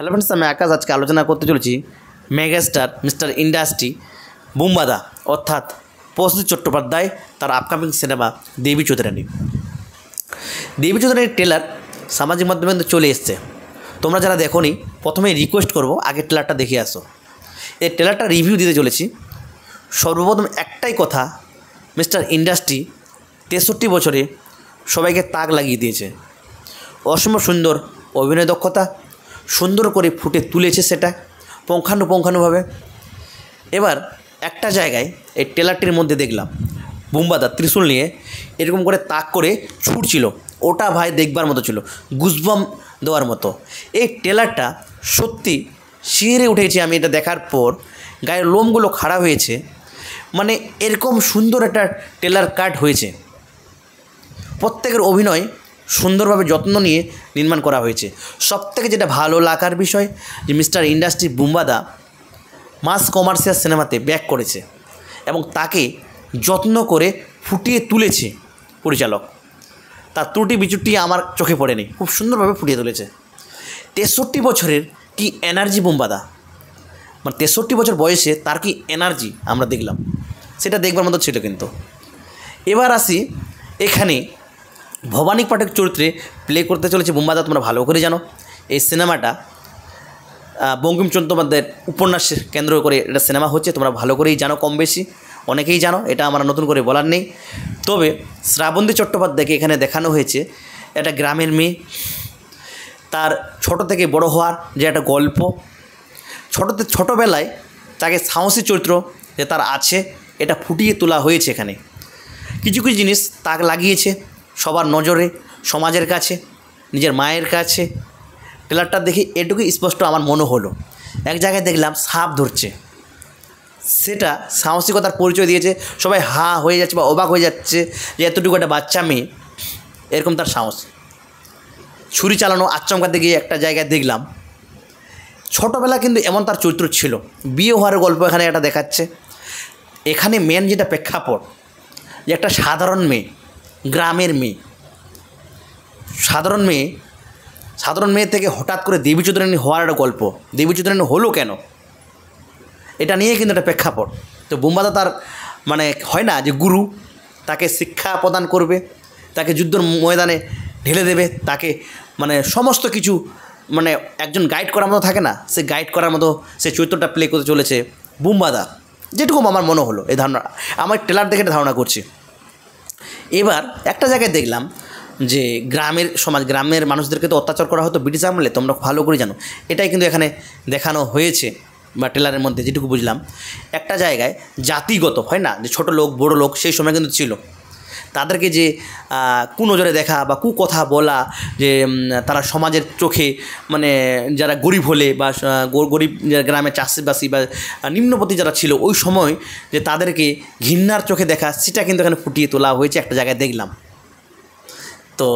Hello friends, আমি আকাশ। আজকে আলোচনা করতে চলেছি মেগাস্টার মিস্টার ইন্ডাস্ট্রি বুম্বাদা অর্থাৎ প্রসেনজিৎ চট্টোপাধ্যায় তার আপকামিং সিনেমা দেবী চৌধুরানী। দেবী চৌধুরানীর ট্রেলার সামাজিক মাধ্যমে কিন্তু চলে এসছে। তোমরা যারা দেখোনি প্রথমেই রিকোয়েস্ট করবো আগে ট্রেলারটা দেখে আসো। এই ট্রেলারটা রিভিউ দিতে চলেছি। সর্বপ্রথম একটাই কথা, মিস্টার ইন্ডাস্ট্রি 63 বছরে সবাইকে তাক লাগিয়ে দিয়েছে। অসম্ভব সুন্দর অভিনয় দক্ষতা, সুন্দর করে ফুটে তুলেছে সেটা পুঙ্খানুপুঙ্খানুভাবে। এবার একটা জায়গায় এই ট্রেলারটির মধ্যে দেখলাম বুম্বাদা ত্রিশূল নিয়ে এরকম করে তাক করে ছুটছিল, ওটা ভাই দেখবার মতো ছিল, গুজবাম দেওয়ার মতো। এই ট্রেলারটা সত্যি শিহরে উঠেছে। আমি এটা দেখার পর গায়ের লোমগুলো খাড়া হয়েছে। মানে এরকম সুন্দর একটা ট্রেলার কাট হয়েছে। প্রত্যেকের অভিনয় সুন্দরভাবে যত্ন নিয়ে নির্মাণ করা হয়েছে। সবথেকে যেটা ভালো লাগার বিষয় যে মিস্টার ইন্ডাস্ট্রি বুম্বাদা মাস কমার্শিয়াল সিনেমাতে ব্যাক করেছে এবং তাকে যত্ন করে ফুটিয়ে তুলেছে পরিচালক। তার ত্রুটি বিচুটি আমার চোখে পড়েনি, খুব সুন্দরভাবে ফুটিয়ে তুলেছে। 63 বছরের কি এনার্জি বুম্বাদা, মানে 63 বছর বয়সে তার কি এনার্জি আমরা দেখলাম, সেটা দেখবার মতো ছিল। কিন্তু এবার আসি, এখানে ভবানী পাঠক চরিত্রে প্লে করতে চলেছে বুম্বাদা। তোমরা ভালো করে জানো এই সিনেমাটা বঙ্কিম চট্টোপাধ্যায়ের উপন্যাসের কেন্দ্র করে এটা সিনেমা হচ্ছে। তোমরা ভালো করেই জানো, কম বেশি অনেকেই জানো, এটা আমার নতুন করে বলার নেই। তবে শ্রাবন্তী চট্টোপাধ্যায়কে এখানে দেখানো হয়েছে একটা গ্রামের মেয়ে, তার ছোট থেকে বড় হওয়ার যে একটা গল্প। ছোটোবেলায় তাকে সাহসী চরিত্র যে তার আছে এটা ফুটিয়ে তোলা হয়েছে। এখানে কিছু কিছু জিনিস তাক লাগিয়েছে সবার নজরে, সমাজের কাছে, নিজের মায়ের কাছে। ট্রেলারটা দেখে এটুকুই স্পষ্ট আমার মনে হলো। এক জায়গায় দেখলাম সাপ ধরছে, সেটা সাহসিকতার পরিচয় দিয়েছে। সবাই হা হয়ে যাচ্ছে বা অবাক হয়ে যাচ্ছে যে এতটুকু একটা বাচ্চা মেয়ে, এরকম তার সাহস। ছুরি চালানো আচমকাতে গিয়ে একটা জায়গায় দেখলাম ছোটোবেলা কিন্তু এমন তার চরিত্র ছিল। বিয়ে হওয়ার গল্প এখানে একটা দেখাচ্ছে। এখানে মেন যেটা প্রেক্ষাপট যে একটা সাধারণ মেয়ে, গ্রামের মেয়ে, সাধারণ মেয়ে থেকে হঠাৎ করে দেবী চৌধুরানী হওয়ার একটা গল্প। দেবী চৌধুরানী হলো কেন, এটা নিয়ে কিন্তু একটা প্রেক্ষাপট। তো বুম্বাদা তার মানে হয় না যে গুরু, তাকে শিক্ষা প্রদান করবে, তাকে যুদ্ধের ময়দানে ঢেলে দেবে, তাকে মানে সমস্ত কিছু মানে একজন গাইড করার মতো থাকে না, সে গাইড করার মতো সে চরিত্রটা প্লে করতে চলেছে বুম্বাদা। যেটুকু আমার মনে হলো, এই ধারণা আমার ট্রেলার দেখে ধারণা করছি। এবার একটা জায়গায় দেখলাম যে গ্রামের মানুষদেরকে তো অত্যাচার করা হতো ব্রিটিশ আমলে, তোমরা ভালো করে জানো। এটাই কিন্তু এখানে দেখানো হয়েছে বা ট্রেলারের মধ্যে যেটুকু বুঝলাম। একটা জায়গায় জাতিগত হয় না যে ছোটো লোক বড়ো লোক, সেই সময় কিন্তু ছিল। তাদেরকে যে কুনজরে দেখা বা কুকথা বলা, যে তারা সমাজের চোখে মানে যারা গরিব হলে বা গরিব গ্রামে চাষিবাসী বা নিম্নপতি যারা ছিল ওই সময় যে তাদেরকে ঘৃণার চোখে দেখা, সেটা কিন্তু এখানে ফুটিয়ে তোলা হয়েছে একটা জায়গায় দেখলাম। তো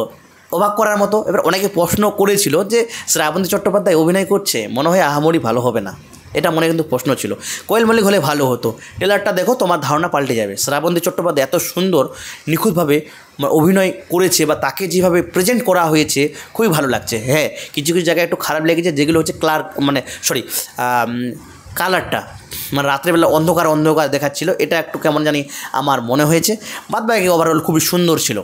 অবাক করার মতো। এবার অনেকে প্রশ্ন করেছিল যে শ্রাবন্তী চট্টোপাধ্যায় অভিনয় করছে, মনে হয় আহামরি ভালো হবে না, এটা মনে কিন্তু প্রশ্ন ছিল। কোয়েল মল্লিক হলে ভালো হতো। ট্রেলারটা দেখো, তোমার ধারণা পাল্টে যাবে। শ্রাবন্তী চট্টোপাধ্যায় এত সুন্দর নিখুঁতভাবে অভিনয় করেছে বা তাকে যেভাবে প্রেজেন্ট করা হয়েছে খুবই ভালো লাগছে। হ্যাঁ, কিছু কিছু জায়গায় একটু খারাপ লেগেছে, যেগুলো হচ্ছে কালারটা মানে রাত্রেবেলা অন্ধকার দেখাচ্ছিল, এটা একটু কেমন জানি আমার মনে হয়েছে। বাদবাকি ওভারঅল খুবই সুন্দর ছিল।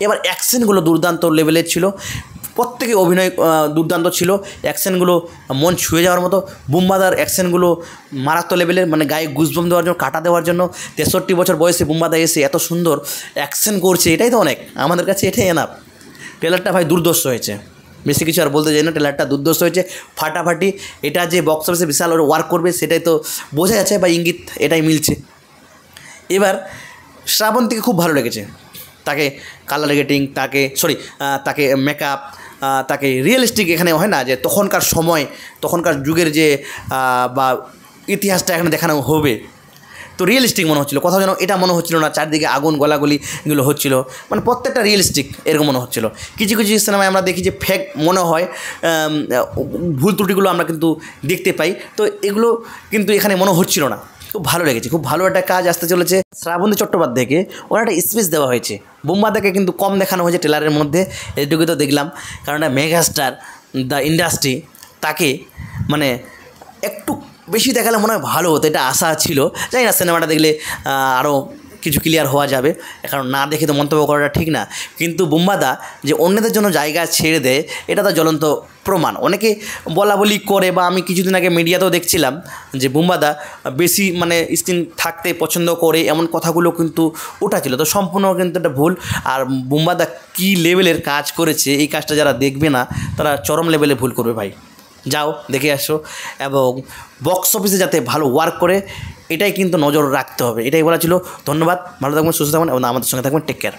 এবার অ্যাকশনগুলো দুর্দান্ত লেভেলের ছিল, প্রত্যেকে অভিনয় দুর্দান্ত ছিল। অ্যাকশনগুলো মন ছুঁয়ে যাওয়ার মতো। বুম্বাদার অ্যাকশনগুলো মারাত্মক লেভেলের, মানে গায়ে গুজবম দেওয়ার জন্য, কাটা দেওয়ার জন্য। 63 বছর বয়সে বুম্বাদা এসে এত সুন্দর অ্যাকশন করছে, এটাই তো অনেক, আমাদের কাছে এটাই এনাফ। ট্রেলারটা ভাই দুর্ধর্ষ হয়েছে, বেশি কিছু আর বলতে চাই না। ট্রেলারটা দুর্ধর্ষ হয়েছে, ফাটাফাটি। এটা যে বক্স অফিসে বিশাল ওয়ার্ক করবে সেটাই তো বোঝা যাচ্ছে বা ইঙ্গিত এটাই মিলছে। এবার শ্রাবন্তীকে খুব ভালো লেগেছে, তাকে কালার রেটিং, তাকে মেকআপ, তাকে রিয়েলিস্টিক। এখানে হয় না যে তখনকার যুগের যে বা ইতিহাসটা এখানে দেখানো হবে, তো রিয়েলিস্টিক মনে হচ্ছিলো। কোথাও যেন এটা মনে হচ্ছিলো না চারদিকে আগুন গলাগলি এগুলো হচ্ছিলো, মানে প্রত্যেকটা রিয়েলিস্টিক এরকম মনে হচ্ছিলো। কিছু কিছু সিনেমায় আমরা দেখি যে ফেক মনে হয়, ভুল ত্রুটিগুলো আমরা কিন্তু দেখতে পাই, তো এগুলো কিন্তু এখানে মনে হচ্ছিলো না। খুব ভালো লেগেছে, খুব ভালো একটা কাজ আসতে চলেছে। শ্রাবন্তী চট্টোপাধ্যায়কে ওনার একটা স্পেস দেওয়া হয়েছে, বুম্বাদাকে কিন্তু কম দেখানো হয়েছে ট্রেলারের মধ্যে, এটুকু তো দেখলাম। কারণ মেগাস্টার দ্য ইন্ডাস্ট্রি তাকে মানে একটু বেশি দেখালে মনে হয় ভালো হতো, এটা আশা ছিল। জানি না সিনেমাটা দেখলে আরও কিছু ক্লিয়ার হওয়া যাবে, কারণ না দেখে তো মন্তব্য করাটা ঠিক না। কিন্তু বুম্বাদা যে অন্যদের জন্য জায়গা ছেড়ে দেয়, এটা তো জ্বলন্ত প্রমাণ। অনেকে বলা বলি করে, বা আমি কিছুদিন আগে মিডিয়াতেও দেখছিলাম যে বুম্বাদা বেশি মানে স্ক্রিন থাকতে পছন্দ করে, এমন কথাগুলো কিন্তু উঠেছিল। তো সম্পূর্ণ কিন্তু এটা ভুল। আর বুম্বাদা কী লেভেলের কাজ করেছে, এই কাজটা যারা দেখবে না তারা চরম লেভেলে ভুল করবে ভাই। যাও দেখে আসো, এবং বক্স অফিসে যাতে ভালো ওয়ার্ক করে এটাই কিন্তু নজর রাখতে হবে, এটাই বলা ছিল। ধন্যবাদ, ভালো থাকবেন, সুস্থ থাকবেন এবং আমাদের সঙ্গে থাকবেন। Take care.